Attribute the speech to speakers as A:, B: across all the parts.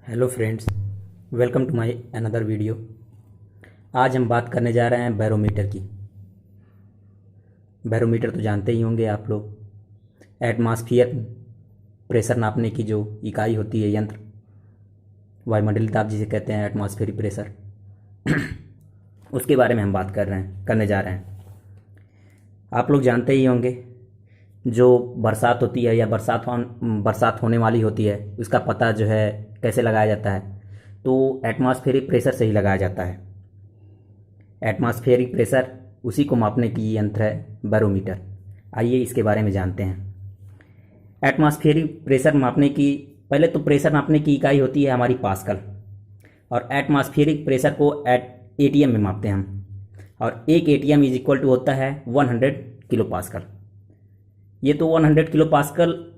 A: Hello friends, welcome to my another video. आज हम बात करने जा रहे हैं बैरोमीटर की। बैरोमीटर तो जानते ही होंगे आप लोग। एटमॉस्फेयर प्रेशर नापने की जो इकाई होती है, यंत्र, वायुमंडलीय दाब जिसे कहते हैं, एटमॉस्फेरिक प्रेशर उसके बारे में हम बात करने जा रहे हैं। आप लोग जानते ही होंगे, जो बरसात होती है या बरसात होने वाली होती है, उसका पता जो है कैसे लगाया जाता है, तो एटमॉस्फेरिक प्रेशर से ही लगाया जाता है। एटमॉस्फेरिक प्रेशर उसी को मापने की यंत्र है बैरोमीटर। आइए इसके बारे में जानते हैं। एटमॉस्फेरिक प्रेशर मापने की, पहले तो प्रेशर नापने की इकाई होती है हमारी पास्कल, और एटमॉस्फेरिक प्रेशर को एटीएम में मापते हैं हम, और एक एटीएम इज इक्वल टू होता है 100 किलो पास्कल। ये तो 100 किलो पास्कल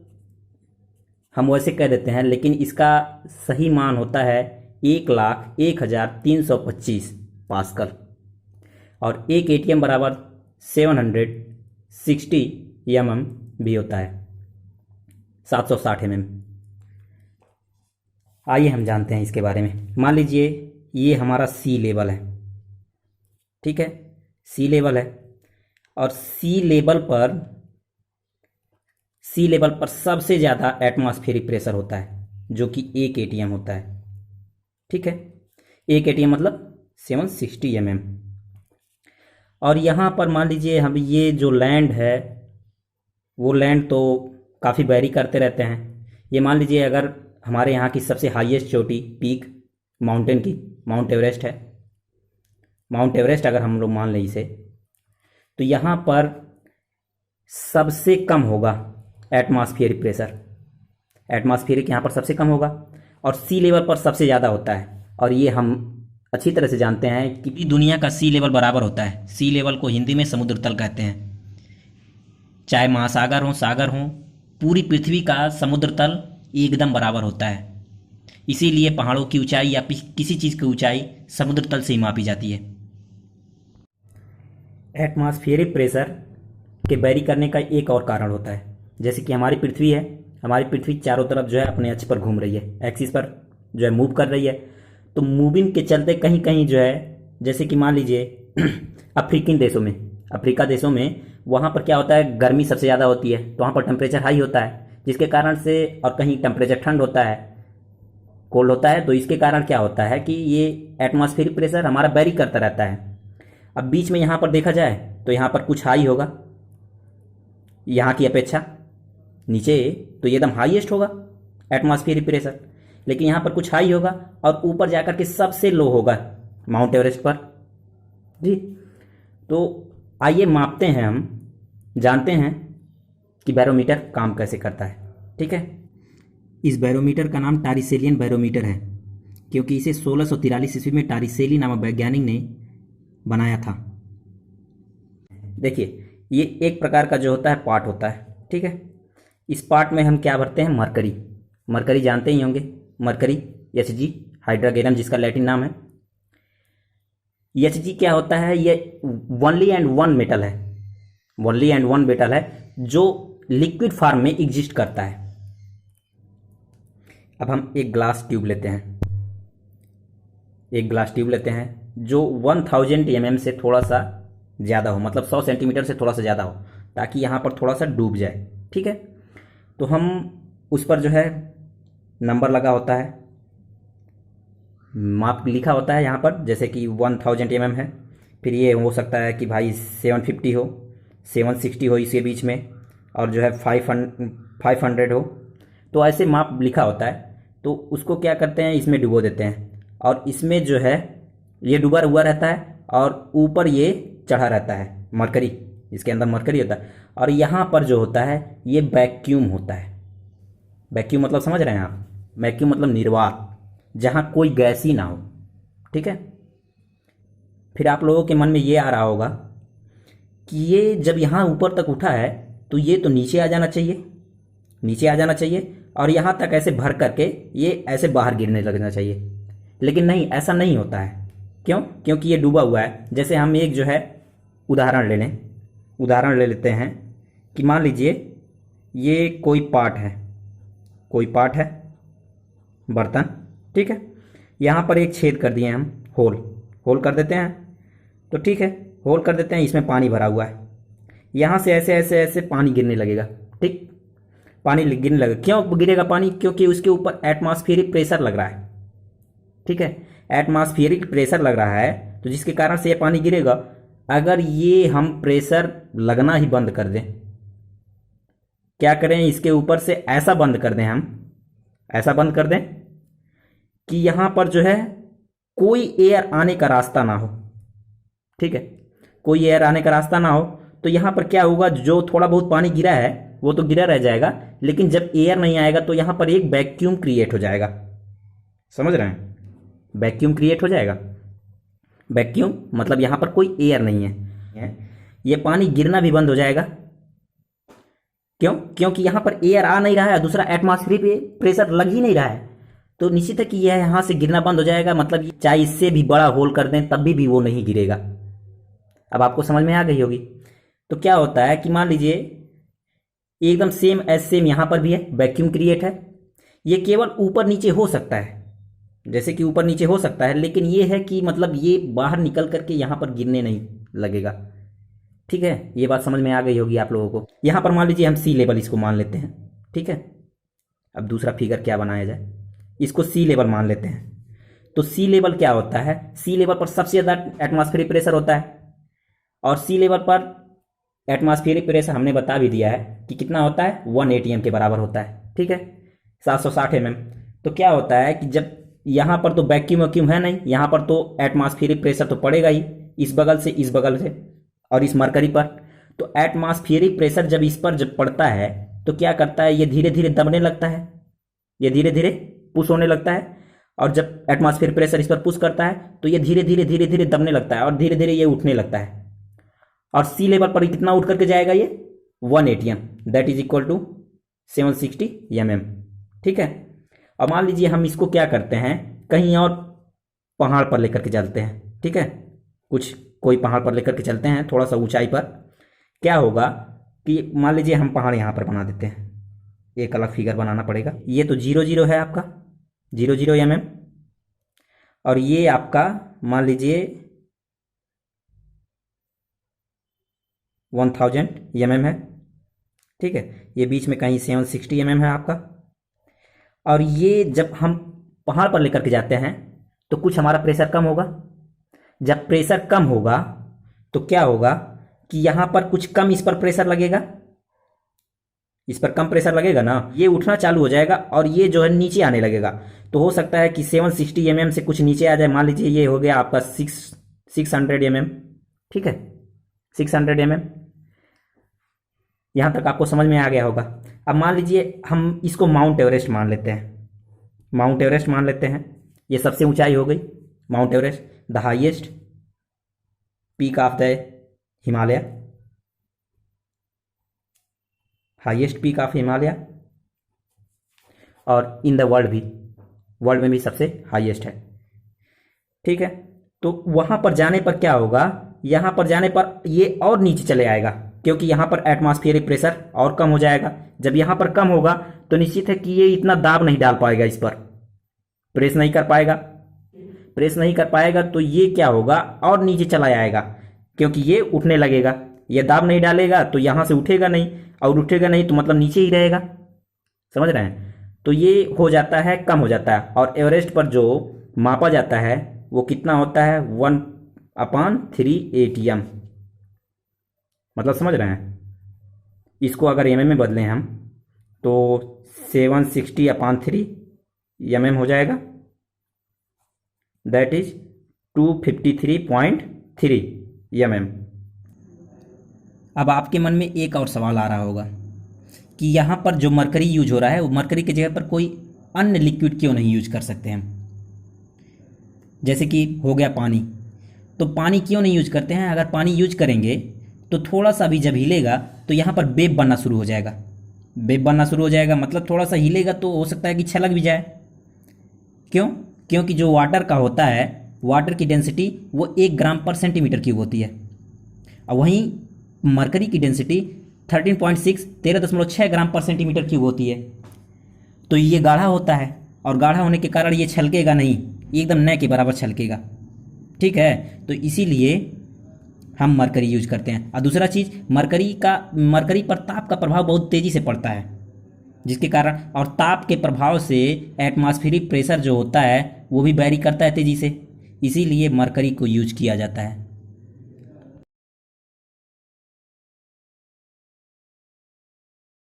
A: हम वैसे कह देते हैं, लेकिन इसका सही मान होता है 1,01,325 पास्कल, और एक एटीएम बराबर 760 भी होता है, 760 आइए हम जानते हैं इसके बारे में। मान लीजिए ये हमारा सी लेवल है, ठीक है, सी लेवल है, और सी लेवल पर सबसे ज़्यादा एटमॉस्फेरिक प्रेशर होता है, जो कि एक एटीएम होता है, ठीक है। एक एटीएम मतलब 760 और यहाँ पर मान लीजिए हम, ये जो लैंड है वो लैंड तो काफ़ी वेरी करते रहते हैं। ये मान लीजिए अगर हमारे यहाँ की सबसे हाईएस्ट चोटी, पीक माउंटेन की, माउंट एवरेस्ट है, माउंट एवरेस्ट अगर हम लोग मान लें इसे, तो यहाँ पर सबसे कम होगा एटमॉस्फेरिक प्रेशर। एटमॉस्फेरिक यहाँ पर सबसे कम होगा और सी लेवल पर सबसे ज़्यादा होता है। और ये हम अच्छी तरह से जानते हैं कि दुनिया का सी लेवल बराबर होता है। सी लेवल को हिंदी में समुद्र तल कहते हैं। चाहे महासागर हो, सागर हो, पूरी पृथ्वी का समुद्र तल एकदम बराबर होता है। इसीलिए पहाड़ों की ऊंचाई या किसी चीज़ की ऊंचाई समुद्र तल से ही मापी जाती है। एटमॉस्फेरिक प्रेशर के वेरी करने का एक और कारण होता है, जैसे कि हमारी पृथ्वी है, हमारी पृथ्वी चारों तरफ जो है अपने अक्ष पर घूम रही है, एक्सिस पर जो है मूव कर रही है। तो मूविंग के चलते कहीं कहीं जो है, जैसे कि मान लीजिए अफ्रीका देशों में वहाँ पर क्या होता है, गर्मी सबसे ज़्यादा होती है, तो वहाँ पर टेम्परेचर हाई होता है, जिसके कारण से, और कहीं टेम्परेचर ठंड होता है, कोल्ड होता है, तो इसके कारण क्या होता है कि ये एटमॉस्फेरिक प्रेशर हमारा वेरी करता रहता है। अब बीच में यहाँ पर देखा जाए तो यहाँ पर कुछ हाई होगा, यहाँ की अपेक्षा नीचे तो एकदम हाईएस्ट होगा एटमॉस्फेरिक प्रेशर, लेकिन यहाँ पर कुछ हाई होगा और ऊपर जाकर के सबसे लो होगा माउंट एवरेस्ट पर जी। तो आइए मापते हैं, हम जानते हैं कि बैरोमीटर काम कैसे करता है, ठीक है। इस बैरोमीटर का नाम टारिसेलियन बैरोमीटर है, क्योंकि इसे 1643 ईस्वी में टारिसेली नामक वैज्ञानिक ने बनाया था। देखिए, ये एक प्रकार का जो होता है पार्ट होता है, ठीक है। इस पार्ट में हम क्या भरते हैं, मरकरी। मरकरी जानते ही होंगे, मरकरी, Hg, हाइड्रोगेनम जिसका लैटिन नाम है। Hg क्या होता है, ये ओनली एंड वन मेटल है, ओनली एंड वन मेटल है जो लिक्विड फॉर्म में एग्जिस्ट करता है। अब हम एक ग्लास ट्यूब लेते हैं, एक ग्लास ट्यूब लेते हैं जो 1000 mm से थोड़ा सा ज़्यादा हो, मतलब 100 सेंटीमीटर से थोड़ा सा ज़्यादा हो, ताकि यहाँ पर थोड़ा सा डूब जाए, ठीक है। तो हम उस पर जो है नंबर लगा होता है, माप लिखा होता है यहाँ पर, जैसे कि 1000 mm है, फिर ये हो सकता है कि भाई 750 हो, 760 हो, इसके बीच में, और जो है 500 हो, तो ऐसे माप लिखा होता है। तो उसको क्या करते हैं, इसमें डुबो देते हैं, और इसमें जो है ये डूबा हुआ रहता है और ऊपर ये चढ़ा रहता है मरकरी, इसके अंदर मरकरी होता है, और यहाँ पर जो होता है ये वैक्यूम होता है। वैक्यूम मतलब समझ रहे हैं आप, वैक्यूम मतलब निर्वात, जहाँ कोई गैस ही ना हो, ठीक है। फिर आप लोगों के मन में ये आ रहा होगा कि ये जब यहाँ ऊपर तक उठा है तो ये तो नीचे आ जाना चाहिए, नीचे आ जाना चाहिए, और यहाँ तक ऐसे भर करके ये ऐसे बाहर गिरने लगना चाहिए, लेकिन नहीं, ऐसा नहीं होता है। क्यों? क्योंकि ये डूबा हुआ है। जैसे हम एक जो है उदाहरण ले लें, उदाहरण ले लेते हैं कि मान लीजिए ये कोई पार्ट है, कोई पार्ट है, बर्तन, ठीक है, यहाँ पर एक छेद कर दिए हम, होल होल कर देते हैं। तो ठीक है, होल कर देते हैं, इसमें पानी भरा हुआ है, यहाँ से ऐसे ऐसे ऐसे पानी गिरने लगेगा। ठीक, पानी गिरने लगेगा। क्यों गिरेगा पानी? क्योंकि उसके ऊपर एटमॉस्फेरिक प्रेशर लग रहा है। ठीक है, एटमॉस्फेरिक प्रेशर लग रहा है, तो जिसके कारण से ये पानी गिरेगा। अगर ये हम प्रेशर लगना ही बंद कर दें, क्या करें, इसके ऊपर से ऐसा बंद कर दें, हम ऐसा बंद कर दें कि यहां पर जो है कोई एयर आने का रास्ता ना हो। ठीक है, कोई एयर आने का रास्ता ना हो, तो यहां पर क्या होगा, जो थोड़ा बहुत पानी गिरा है वो तो गिरा रह जाएगा, लेकिन जब एयर नहीं आएगा तो यहां पर एक वैक्यूम क्रिएट हो जाएगा। समझ रहे हैं? वैक्यूम क्रिएट हो जाएगा। वैक्यूम मतलब यहां पर कोई एयर नहीं है, ये पानी गिरना भी बंद हो जाएगा। क्यों? क्योंकि यहां पर एयर आ नहीं रहा है, दूसरा एटमॉस्फेरिक प्रेशर लग ही नहीं रहा है, तो निश्चित है कि यह यहां से गिरना बंद हो जाएगा। मतलब चाहे इससे भी बड़ा होल कर दें तब भी वो नहीं गिरेगा। अब आपको समझ में आ गई होगी। तो क्या होता है कि मान लीजिए एकदम सेम एज सेम यहां पर भी है, वैक्यूम क्रिएट है। ये केवल ऊपर नीचे हो सकता है, जैसे कि ऊपर नीचे हो सकता है, लेकिन ये है कि मतलब ये बाहर निकल करके यहां पर गिरने नहीं लगेगा। ठीक है, ये बात समझ में आ गई होगी आप लोगों को। यहां पर मान लीजिए हम सी लेवल इसको मान लेते हैं। ठीक है, अब दूसरा फिगर क्या बनाया जाए, इसको सी लेवल मान लेते हैं। तो सी लेवल क्या होता है, सी लेवल पर सबसे ज्यादा एटमॉस्फेरिक प्रेशर होता है, और सी लेवल पर एटमॉस्फेरिक प्रेशर हमने बता भी दिया है कि कितना होता है, 1 ATM के बराबर होता है। ठीक है, 760 mm। तो क्या होता है कि जब यहां पर तो वैक्यूम वैक्यूम है नहीं, यहां पर तो एटमॉस्फेरिक प्रेशर तो पड़ेगा ही, इस बगल से इस बगल से और इस मरकरी पर। तो एटमॉस्फेरिक प्रेशर जब इस पर जब पड़ता है तो क्या करता है, ये धीरे धीरे दबने लगता है, ये धीरे धीरे पुश होने लगता है। और जब एटमॉस्फेरिक प्रेशर इस पर पुश करता है तो ये धीरे धीरे धीरे धीरे दबने लगता है और धीरे धीरे ये उठने लगता है। और सी लेवल पर कितना उठ करके जाएगा, ये 1 ATM, that is equal to 760 mm। ठीक है, अब मान लीजिए हम इसको क्या करते हैं, कहीं और पहाड़ पर लेकर के चलते हैं। ठीक है, कोई पहाड़ पर लेकर के चलते हैं, थोड़ा सा ऊंचाई पर। क्या होगा कि मान लीजिए हम पहाड़ यहाँ पर बना देते हैं, एक अलग फिगर बनाना पड़ेगा। ये तो 00 है आपका, 00 mm, और ये आपका मान लीजिए 1000 mm है। ठीक है, ये बीच में कहीं 760 mm है आपका। और ये जब हम पहाड़ पर लेकर के जाते हैं तो कुछ हमारा प्रेशर कम होगा। जब प्रेशर कम होगा तो क्या होगा कि यहां पर कुछ कम इस पर प्रेशर लगेगा, इस पर कम प्रेशर लगेगा ना, ये उठना चालू हो जाएगा और ये जो है नीचे आने लगेगा। तो हो सकता है कि 760 mm से कुछ नीचे आ जाए। मान लीजिए ये हो गया आपका 600 mm। ठीक है, 600 mm, यहां तक आपको समझ में आ गया होगा। अब मान लीजिए हम इसको माउंट एवरेस्ट मान लेते हैं, माउंट एवरेस्ट मान लेते हैं। ये सबसे ऊंचाई हो गई mount Everest, the highest peak of the Himalaya, highest peak of Himalaya, और इन द वर्ल्ड भी, वर्ल्ड में भी सबसे हाईएस्ट है। ठीक है, तो वहां पर जाने पर क्या होगा, यहां पर जाने पर ये और नीचे चले आएगा, क्योंकि यहां पर एटमॉस्फेरिक प्रेशर और कम हो जाएगा। जब यहां पर कम होगा तो निश्चित है कि ये इतना दाब नहीं डाल पाएगा, इस पर प्रेस नहीं कर पाएगा। प्रेस नहीं कर पाएगा तो ये क्या होगा, और नीचे चला जाएगा, क्योंकि ये उठने लगेगा। ये दाब नहीं डालेगा तो यहां से उठेगा नहीं, और उठेगा नहीं तो मतलब नीचे ही रहेगा। समझ रहे हैं? तो ये हो जाता है, कम हो जाता है। और एवरेस्ट पर जो मापा जाता है वो कितना होता है, 1/3 ATM। मतलब समझ रहे हैं? इसको अगर mm में बदलें हम तो 760/3 mm हो जाएगा, दैट इज 253.3 mm। अब आपके मन में एक और सवाल आ रहा होगा कि यहाँ पर जो मरकरी यूज हो रहा है, वो मरकरी की जगह पर कोई अन्य लिक्विड क्यों नहीं यूज कर सकते हम? जैसे कि हो गया पानी, तो पानी क्यों नहीं यूज करते हैं? अगर पानी यूज करेंगे तो थोड़ा सा भी जब हिलेगा तो यहाँ पर वेव बनना शुरू हो जाएगा। वेव बनना शुरू हो जाएगा मतलब थोड़ा सा हिलेगा तो हो सकता है कि छलक भी जाए। क्यों? क्योंकि जो वाटर का होता है, वाटर की डेंसिटी वो 1 ग्राम पर सेंटीमीटर क्यूब होती है, और वहीं मरकरी की डेंसिटी 13.6 13.6 ग्राम पर सेंटीमीटर क्यूब होती है। तो ये गाढ़ा होता है और गाढ़ा होने के कारण ये छलकेगा नहीं, एकदम न के बराबर छलकेगा। ठीक है, तो इसीलिए हम मरकरी यूज करते हैं। और दूसरा चीज़, मरकरी पर ताप का प्रभाव बहुत तेज़ी से पड़ता है, जिसके कारण और ताप के प्रभाव से एटमॉस्फेरिक प्रेशर जो होता है वो भी वैरी करता है तेज़ी से, इसीलिए मरकरी को यूज किया जाता है।